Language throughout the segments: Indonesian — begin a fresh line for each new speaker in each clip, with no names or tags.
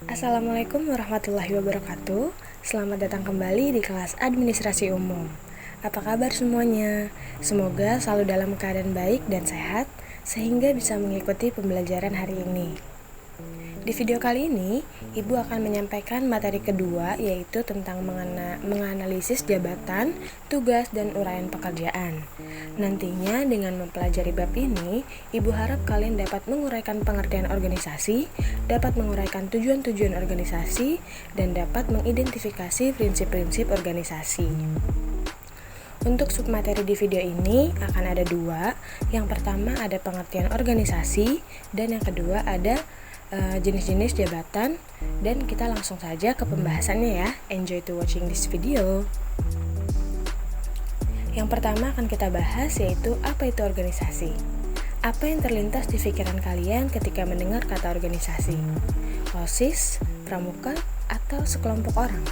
Assalamualaikum warahmatullahi wabarakatuh. Selamat datang kembali di kelas Administrasi Umum. Apa kabar semuanya? Semoga selalu dalam keadaan baik dan sehat sehingga bisa mengikuti pembelajaran hari ini. Di video kali ini, Ibu akan menyampaikan materi kedua, yaitu tentang menganalisis jabatan, tugas, dan uraian pekerjaan. Nantinya dengan mempelajari bab ini, Ibu harap kalian dapat menguraikan pengertian organisasi, dapat menguraikan tujuan-tujuan organisasi, dan dapat mengidentifikasi prinsip-prinsip organisasi. Untuk submateri di video ini akan ada dua. Yang pertama ada pengertian organisasi, dan yang kedua ada jenis-jenis jabatan. Dan kita langsung saja ke pembahasannya ya. Enjoy to watching this video. Yang pertama akan kita bahas yaitu apa itu organisasi. Apa yang terlintas di pikiran kalian ketika mendengar kata organisasi? OSIS, pramuka, atau sekelompok orang?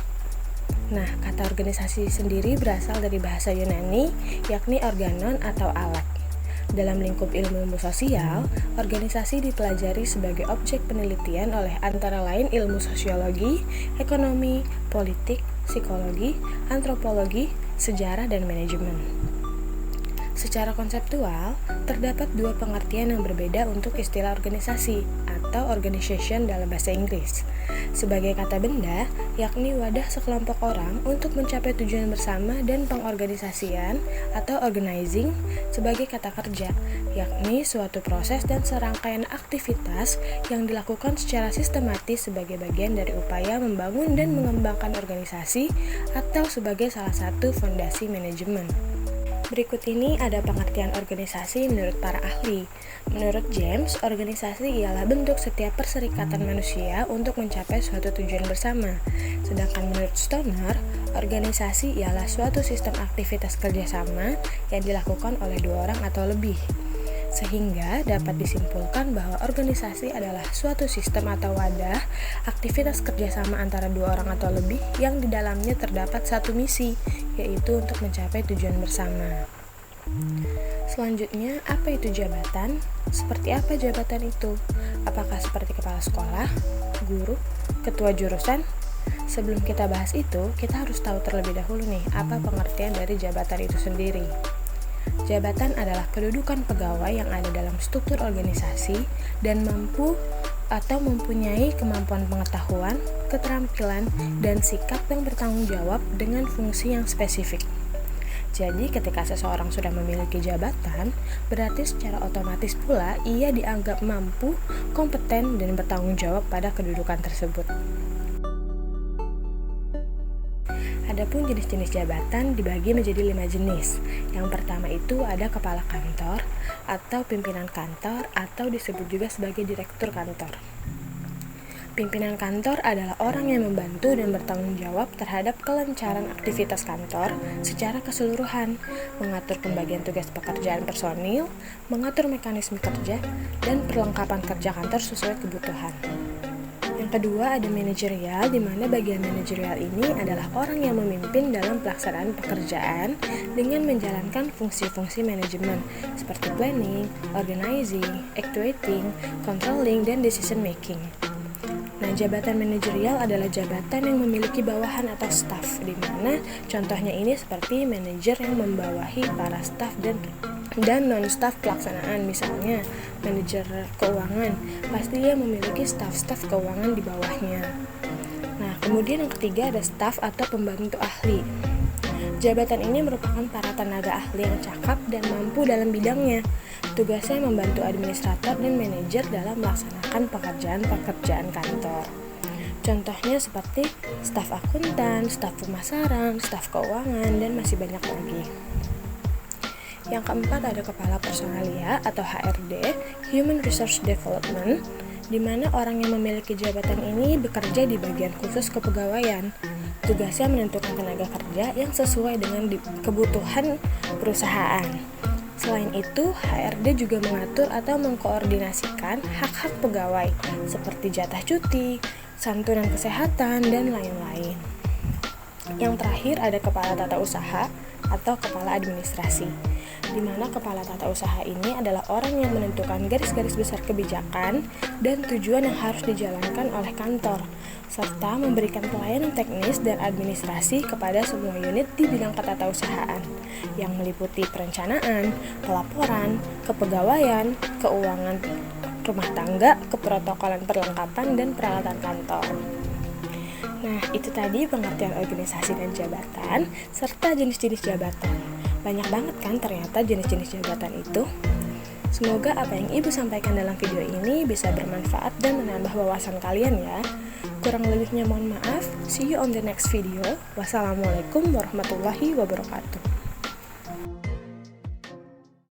Nah, kata organisasi sendiri berasal dari bahasa Yunani, yakni organon atau alat. Dalam lingkup ilmu sosial, organisasi dipelajari sebagai objek penelitian oleh antara lain ilmu sosiologi, ekonomi, politik, psikologi, antropologi, sejarah, dan manajemen. Secara konseptual, terdapat dua pengertian yang berbeda untuk istilah organisasi atau organization dalam bahasa Inggris. Sebagai kata benda, yakni wadah sekelompok orang untuk mencapai tujuan bersama, dan pengorganisasian atau organizing sebagai kata kerja, yakni suatu proses dan serangkaian aktivitas yang dilakukan secara sistematis sebagai bagian dari upaya membangun dan mengembangkan organisasi atau sebagai salah satu fondasi manajemen. Berikut ini ada pengertian organisasi menurut para ahli. Menurut James, organisasi ialah bentuk setiap perserikatan manusia untuk mencapai suatu tujuan bersama. Sedangkan menurut Stoner, organisasi ialah suatu sistem aktivitas kerjasama yang dilakukan oleh dua orang atau lebih. Sehingga dapat disimpulkan bahwa organisasi adalah suatu sistem atau wadah aktivitas kerjasama antara dua orang atau lebih yang di dalamnya terdapat satu misi, yaitu untuk mencapai tujuan bersama. Selanjutnya, apa itu jabatan? Seperti apa jabatan itu? Apakah seperti kepala sekolah, guru, ketua jurusan? Sebelum kita bahas itu, kita harus tahu terlebih dahulu nih, apa pengertian dari jabatan itu sendiri. Jabatan adalah kedudukan pegawai yang ada dalam struktur organisasi dan mampu atau mempunyai kemampuan pengetahuan, keterampilan, dan sikap yang bertanggung jawab dengan fungsi yang spesifik. Jadi ketika seseorang sudah memiliki jabatan, berarti secara otomatis pula ia dianggap mampu, kompeten, dan bertanggung jawab pada kedudukan tersebut. Adapun jenis-jenis jabatan dibagi menjadi 5 jenis. Yang pertama itu ada kepala kantor atau pimpinan kantor atau disebut juga sebagai direktur kantor. Pimpinan kantor adalah orang yang membantu dan bertanggung jawab terhadap kelancaran aktivitas kantor secara keseluruhan, mengatur pembagian tugas pekerjaan personil, mengatur mekanisme kerja, dan perlengkapan kerja kantor sesuai kebutuhan. Yang kedua ada manajerial, di mana bagian manajerial ini adalah orang yang memimpin dalam pelaksanaan pekerjaan dengan menjalankan fungsi-fungsi manajemen seperti planning, organizing, actuating, controlling, dan decision making. Nah, jabatan manajerial adalah jabatan yang memiliki bawahan atau staff, di mana contohnya ini seperti manajer yang membawahi para staff dan non-staff pelaksanaan. Misalnya manajer keuangan, pasti dia memiliki staff keuangan di bawahnya. Nah, kemudian yang ketiga ada staff atau pembantu ahli. Jabatan ini merupakan para tenaga ahli yang cakap dan mampu dalam bidangnya. Tugasnya membantu administrator dan manajer dalam melaksanakan pekerjaan-pekerjaan kantor. Contohnya seperti staf akuntan, staf pemasaran, staf keuangan, dan masih banyak lagi. Yang keempat ada kepala personalia atau HRD, Human Resource Development, di mana orang yang memiliki jabatan ini bekerja di bagian khusus kepegawaian. Tugasnya menentukan tenaga kerja yang sesuai dengan kebutuhan perusahaan. Selain itu, HRD juga mengatur atau mengkoordinasikan hak-hak pegawai seperti jatah cuti, santunan kesehatan, dan lain-lain. Yang terakhir ada kepala tata usaha atau kepala administrasi. di mana kepala tata usaha ini adalah orang yang menentukan garis-garis besar kebijakan dan tujuan yang harus dijalankan oleh kantor, serta memberikan pelayanan teknis dan administrasi kepada semua unit di bidang ketatausahaan, yang meliputi perencanaan, pelaporan, kepegawaian, keuangan rumah tangga, keprotokolan perlengkapan, dan peralatan kantor. Nah, itu tadi pengertian organisasi dan jabatan, serta jenis-jenis jabatan. Banyak banget kan ternyata jenis-jenis jabatan itu. Semoga apa yang Ibu sampaikan dalam video ini bisa bermanfaat dan menambah wawasan kalian ya. Kurang lebihnya mohon maaf. See you on the next video. Wassalamualaikum warahmatullahi wabarakatuh.